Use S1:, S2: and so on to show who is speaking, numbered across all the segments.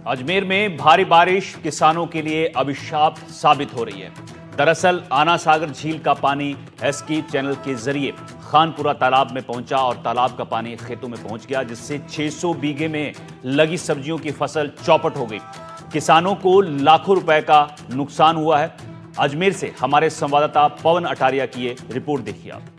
S1: अजमेर में भारी बारिश किसानों के लिए अभिशाप साबित हो रही है। दरअसल आना सागर झील का पानी एस्कीप चैनल के जरिए खानपुरा तालाब में पहुंचा और तालाब का पानी खेतों में पहुंच गया, जिससे 600 बीघे में लगी सब्जियों की फसल चौपट हो गई। किसानों को लाखों रुपए का नुकसान हुआ है। अजमेर से हमारे संवाददाता पवन अटारिया की ये रिपोर्ट देखिए आप।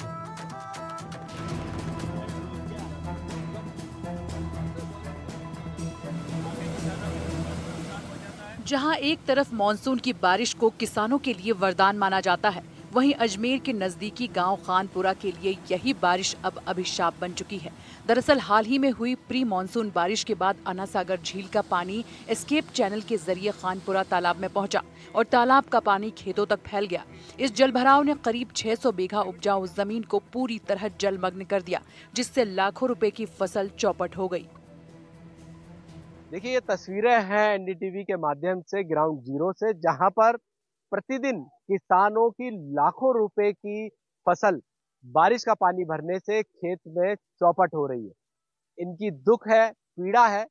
S2: जहां एक तरफ मानसून की बारिश को किसानों के लिए वरदान माना जाता है, वहीं अजमेर के नजदीकी गांव खानपुरा के लिए यही बारिश अब अभिशाप बन चुकी है। दरअसल हाल ही में हुई प्री मानसून बारिश के बाद आना सागर झील का पानी एस्केप चैनल के जरिए खानपुरा तालाब में पहुंचा और तालाब का पानी खेतों तक फैल गया। इस जलभराव ने करीब 600 बीघा उपजाऊ जमीन को पूरी तरह जलमग्न कर दिया, जिससे लाखों रुपए की फसल चौपट हो गई।
S3: देखिए, ये तस्वीरें हैं एनडीटीवी के माध्यम से ग्राउंड जीरो से, जहां पर प्रतिदिन किसानों की लाखों रुपए की फसल बारिश का पानी भरने से खेत में चौपट हो रही है। इनकी दुख है, पीड़ा है।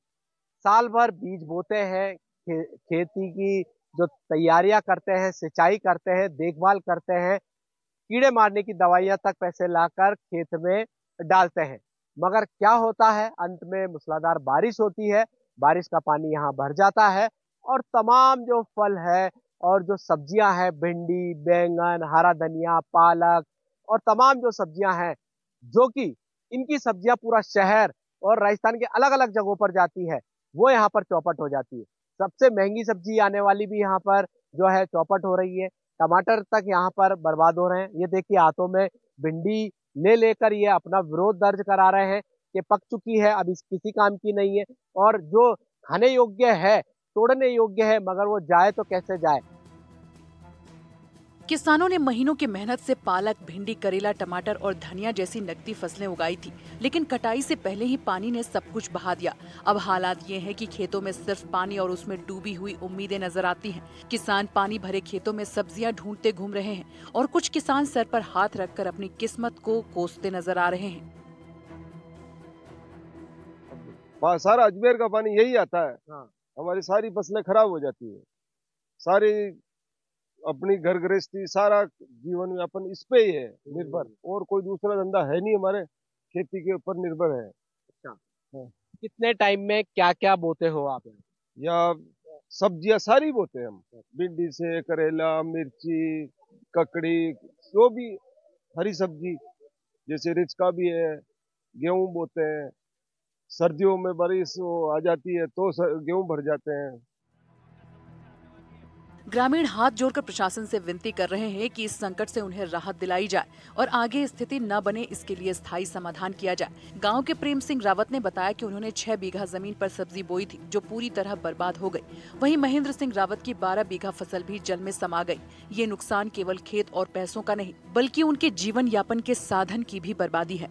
S3: साल भर बीज बोते हैं, खेती की जो तैयारियां करते हैं, सिंचाई करते हैं, देखभाल करते हैं, कीड़े मारने की दवाइयां तक पैसे लाकर खेत में डालते हैं, मगर क्या होता है, अंत में मूसलाधार बारिश होती है, बारिश का पानी यहाँ भर जाता है और तमाम जो फल है और जो सब्जियां हैं, भिंडी, बैंगन, हरा धनिया, पालक और तमाम जो सब्जियां हैं, जो कि इनकी सब्जियां पूरा शहर और राजस्थान के अलग अलग जगहों पर जाती है, वो यहाँ पर चौपट हो जाती है। सबसे महंगी सब्जी आने वाली भी यहाँ पर जो है चौपट हो रही है। टमाटर तक यहाँ पर बर्बाद हो रहे हैं। ये देखिए, हाथों में भिंडी ले लेकर ये अपना विरोध दर्ज करा रहे हैं कि पक चुकी है, अब इस किसी काम की नहीं है, और जो खाने योग्य है, तोड़ने योग्य है, मगर वो जाए तो कैसे जाए।
S2: किसानों ने महीनों की मेहनत से पालक, भिंडी, करेला, टमाटर और धनिया जैसी नकदी फसलें उगाई थी, लेकिन कटाई से पहले ही पानी ने सब कुछ बहा दिया। अब हालात ये हैं कि खेतों में सिर्फ पानी और उसमें डूबी हुई उम्मीदें नजर आती हैं। किसान पानी भरे खेतों में सब्जियां ढूंढते घूम रहे हैं और कुछ किसान सर पर हाथ रखकर अपनी किस्मत को कोसते नजर आ रहे हैं।
S4: सारा अजमेर का पानी यही आता है।
S3: हाँ।
S4: हमारी सारी फसलें खराब हो जाती है, सारी अपनी घर गृहस्थी, सारा जीवन यापन इस पे ही है निर्भर, और कोई दूसरा धंधा है नहीं, हमारे खेती के ऊपर निर्भर है।
S3: अच्छा,
S4: हाँ।
S3: कितने टाइम में क्या क्या बोते हो आप?
S4: या सब्जियां सारी बोते हैं हम, भिंडी से करेला, मिर्ची, ककड़ी, जो भी हरी सब्जी, जैसे रिचका भी है, गेहूं बोते हैं। सर्दियों में बारिश आ जाती है तो गेहूं भर जाते हैं।
S2: ग्रामीण हाथ जोड़कर प्रशासन से विनती कर रहे हैं कि इस संकट से उन्हें राहत दिलाई जाए और आगे स्थिति न बने, इसके लिए स्थायी समाधान किया जाए। गांव के प्रेम सिंह रावत ने बताया कि उन्होंने 6 बीघा जमीन पर सब्जी बोई थी, जो पूरी तरह बर्बाद हो गई। वहीं महेंद्र सिंह रावत की 12 बीघा फसल भी जल में समा गई। ये नुकसान केवल खेत और पैसों का नहीं, बल्कि उनके जीवन यापन के साधन की भी बर्बादी है।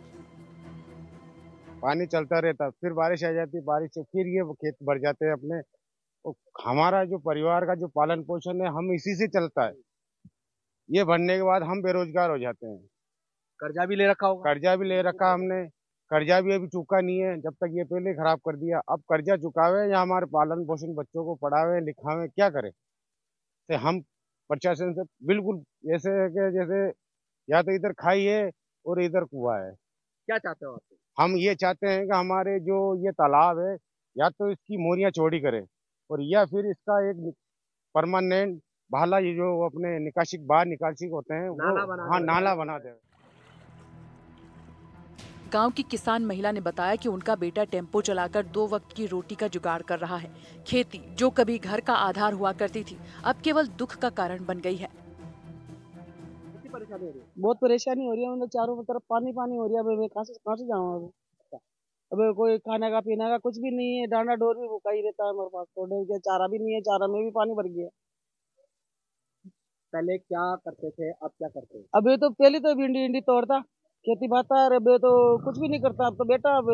S5: पानी चलता रहता, फिर बारिश आ जाती, बारिश से फिर ये खेत भर जाते हैं अपने। हमारा जो परिवार का जो पालन पोषण है, हम इसी से चलता है। ये भरने के बाद हम बेरोजगार हो जाते हैं।
S3: कर्जा भी ले रखा होगा?
S5: कर्जा भी ले रखा हमने, कर्जा भी अभी चुका नहीं है, जब तक ये पहले खराब कर दिया। अब कर्जा चुकावे या हमारे पालन पोषण बच्चों को पढ़ावे लिखावे, क्या करें। तो हम प्रशासन से बिल्कुल ऐसे है कि जैसे या तो इधर खाई है और इधर कुआं है।
S3: क्या चाहते हो आप?
S5: हम ये चाहते हैं कि हमारे जो ये तालाब है, या तो इसकी मोरियां चौड़ी करें और या फिर इसका एक परमानेंट भाला, ये जो अपने निकासी बाहर निकासी होते हैं, नाला बना दे।
S2: गांव की किसान महिला ने बताया कि उनका बेटा टेम्पो चलाकर 2 वक्त की रोटी का जुगाड़ कर रहा है। खेती, जो कभी घर का आधार हुआ करती थी, अब केवल दुख का कारण बन गई है।
S6: बहुत परेशानी हो रही है, मतलब चारों तरफ पानी पानी हो रही है। अब कहाँ से जाऊँ? अब कोई खाने का पीने का कुछ भी नहीं है, डांडा डोर भी भूखा ही रहता है हमारे पास। तो चारा भी नहीं है, चारा में भी पानी भर गया।
S3: पहले क्या करते थे, अब क्या करते हैं?
S6: अभी तो पहले तो भिंडी तोड़ता, खेती बाता है। अब तो कुछ भी नहीं करता। अब तो बेटा अब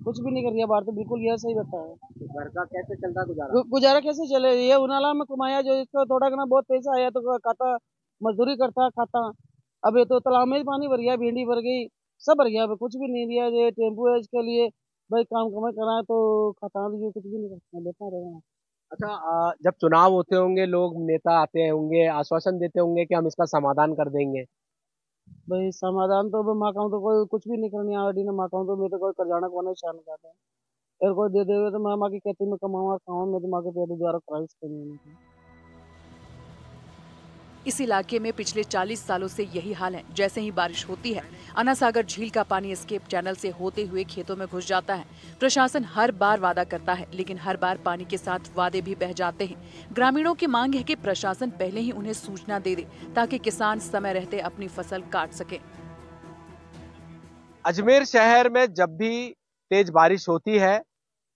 S6: कुछ भी नहीं कर रहा, बाहर तो बिल्कुल यह सही बैठा है।
S3: तो घर का कैसे चल रहा गुजारा?
S6: गुजारा कैसे चले? ये उनाला में कमाया, जो इसको थोड़ा घना बहुत पैसा आया तो खाता, मजदूरी करता खाता। अब ये तो तालाब में पानी भर गया, भिंडी भर गई, सब भर गया। अब कुछ भी नहीं दिया। ये टेम्पो है, इसके लिए भाई काम कमाई कराए तो खाता तो ये कुछ भी नहीं करते, लेता रहेगा।
S3: अच्छा, जब चुनाव होते होंगे, लोग नेता आते होंगे, आश्वासन देते होंगे कि हम इसका समाधान कर देंगे।
S6: भाई समाधान तो भाई माँ कहूँ तो कोई कुछ भी नहीं करनी आवेगी ना, माँ कहूँ तो मैं तो कोई करजाना को नहीं चाहना चाहता है। अगर कोई दे देवे तो मैं माँ की खेती में कमाऊंगा खाऊं, मैं तो माँ के पेट द्वारा प्राइस करनी।
S2: इस इलाके में पिछले 40 सालों से यही हाल है। जैसे ही बारिश होती है, आना सागर झील का पानी एस्केप चैनल से होते हुए खेतों में घुस जाता है। प्रशासन हर बार वादा करता है, लेकिन हर बार पानी के साथ वादे भी बह जाते हैं। ग्रामीणों की मांग है कि प्रशासन पहले ही उन्हें सूचना दे दे, ताकि किसान समय रहते अपनी फसल काट सके।
S3: अजमेर शहर में जब भी तेज बारिश होती है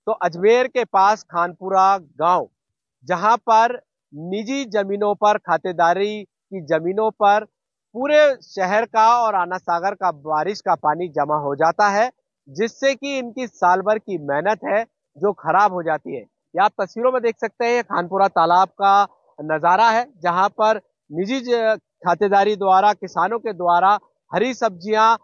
S3: तो अजमेर के पास खानपुरा गांव, जहां पर निजी जमीनों पर, खातेदारी की जमीनों पर पूरे शहर का और आना सागर का बारिश का पानी जमा हो जाता है, जिससे कि इनकी साल भर की मेहनत है जो खराब हो जाती है। ये आप तस्वीरों में देख सकते हैं, खानपुरा तालाब का नजारा है, जहां पर निजी खातेदारी द्वारा, किसानों के द्वारा हरी सब्जियां,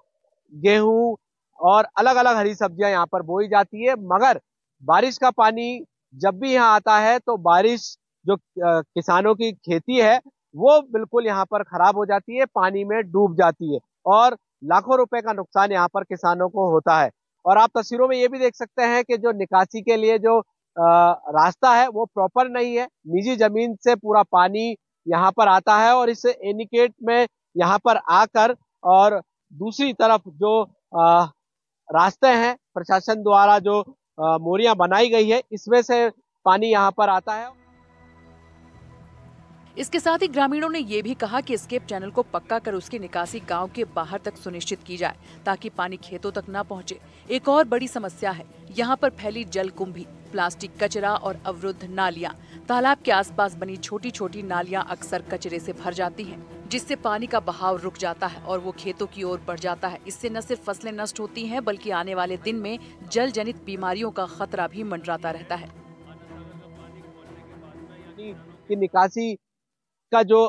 S3: गेहूं और अलग अलग हरी सब्जियां यहाँ पर बोई जाती है। मगर बारिश का पानी जब भी यहाँ आता है तो बारिश जो किसानों की खेती है वो बिल्कुल यहाँ पर खराब हो जाती है, पानी में डूब जाती है और लाखों रुपए का नुकसान यहाँ पर किसानों को होता है। और आप तस्वीरों में ये भी देख सकते हैं कि जो निकासी के लिए जो रास्ता है वो प्रॉपर नहीं है। निजी जमीन से पूरा पानी यहाँ पर आता है और इस एनिकेट में यहाँ पर आकर और दूसरी तरफ जो रास्ते हैं प्रशासन द्वारा जो मोरियां बनाई गई है, इसमें से पानी यहाँ पर आता है।
S2: इसके साथ ही ग्रामीणों ने ये भी कहा कि एस्केप चैनल को पक्का कर उसकी निकासी गांव के बाहर तक सुनिश्चित की जाए, ताकि पानी खेतों तक न पहुंचे। एक और बड़ी समस्या है यहाँ पर फैली जल कुंभी, प्लास्टिक कचरा और अवरुद्ध नालियां। तालाब के आसपास बनी छोटी छोटी नालियां अक्सर कचरे से भर जाती हैं, जिससे पानी का बहाव रुक जाता है और वो खेतों की ओर बढ़ जाता है। इससे न सिर्फ फसलें नष्ट होती हैं, बल्कि आने वाले दिन में जल जनित बीमारियों का खतरा भी मंडराता रहता है।
S3: की निकासी का जो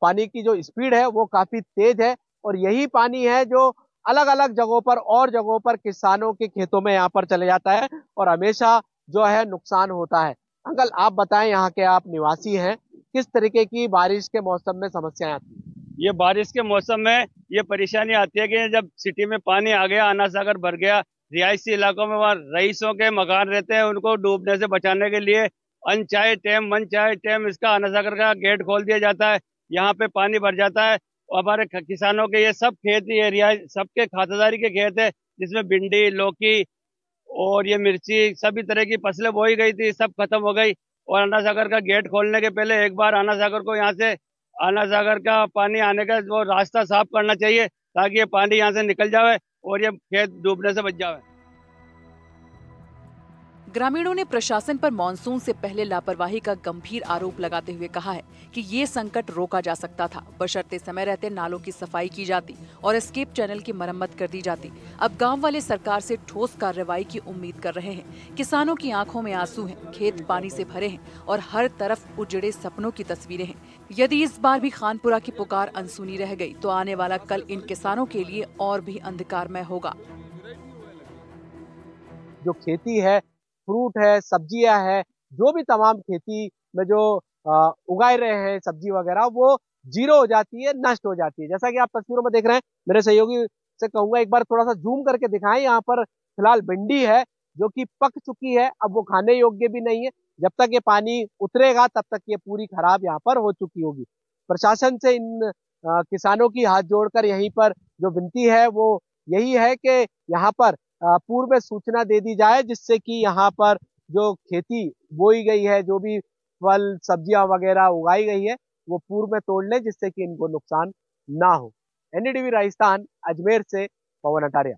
S3: पानी की जो स्पीड है वो काफी तेज है और यही पानी है जो अलग अलग जगहों पर और जगहों पर किसानों के खेतों में यहाँ पर चले जाता है और हमेशा जो है नुकसान होता है। अंकल, आप बताएं, यहाँ के आप निवासी हैं, किस तरीके की बारिश के मौसम में समस्याएं आती हैं?
S7: ये बारिश के मौसम में ये परेशानी आती है कि जब सिटी में पानी आ गया, आना सागर भर गया, रिहायशी इलाकों में वहाँ रईसों के मकान रहते हैं, उनको डूबने से बचाने के लिए अनचाहे टाइम मनचाहे टाइम इसका आना सागर का गेट खोल दिया जाता है। यहाँ पे पानी भर जाता है और हमारे किसानों के ये सब खेत ही एरिया, सबके खातेदारी के खेत है, जिसमें भिंडी, लौकी और ये मिर्ची, सभी तरह की फसलें बोई गई थी, सब खत्म हो गई। और आना सागर का गेट खोलने के पहले एक बार आना सागर को, यहाँ से आना सागर का पानी आने का वो रास्ता साफ करना चाहिए, ताकि ये पानी यहाँ से निकल जाए और ये खेत डूबने से बच जाए।
S2: ग्रामीणों ने प्रशासन पर मानसून से पहले लापरवाही का गंभीर आरोप लगाते हुए कहा है कि ये संकट रोका जा सकता था, बशर्ते समय रहते नालों की सफाई की जाती और एस्केप चैनल की मरम्मत कर दी जाती। अब गांव वाले सरकार से ठोस कार्रवाई की उम्मीद कर रहे हैं। किसानों की आंखों में आंसू हैं, खेत पानी से भरे हैं और हर तरफ उजड़े सपनों की तस्वीरें हैं। यदि इस बार भी खानपुरा की पुकार अनसुनी रह गई तो आने वाला कल इन किसानों के लिए और भी अंधकारमय होगा।
S3: जो खेती है, फ्रूट है, सब्जियां है, जो भी तमाम खेती में जो उगाए रहे हैं सब्जी वगैरह, वो जीरो हो जाती है, नष्ट हो जाती है। जैसा कि आप तस्वीरों में देख रहे हैं, मेरे सहयोगी से कहूंगा एक बार थोड़ा सा जूम करके दिखाएं। यहाँ पर फिलहाल भिंडी है जो कि पक चुकी है, अब वो खाने योग्य भी नहीं है। जब तक ये पानी उतरेगा तब तक ये पूरी खराब यहाँ पर हो चुकी होगी। प्रशासन से इन किसानों की हाथ जोड़कर यहीं पर जो विनती है वो यही है कि यहाँ पर पूर्व में सूचना दे दी जाए, जिससे कि यहाँ पर जो खेती बोई गई है, जो भी फल सब्जियां वगैरह उगाई गई है, वो पूर्व में तोड़ लें, जिससे कि इनको नुकसान ना हो। एनडीटीवी राजस्थान, अजमेर से पवन अटारिया।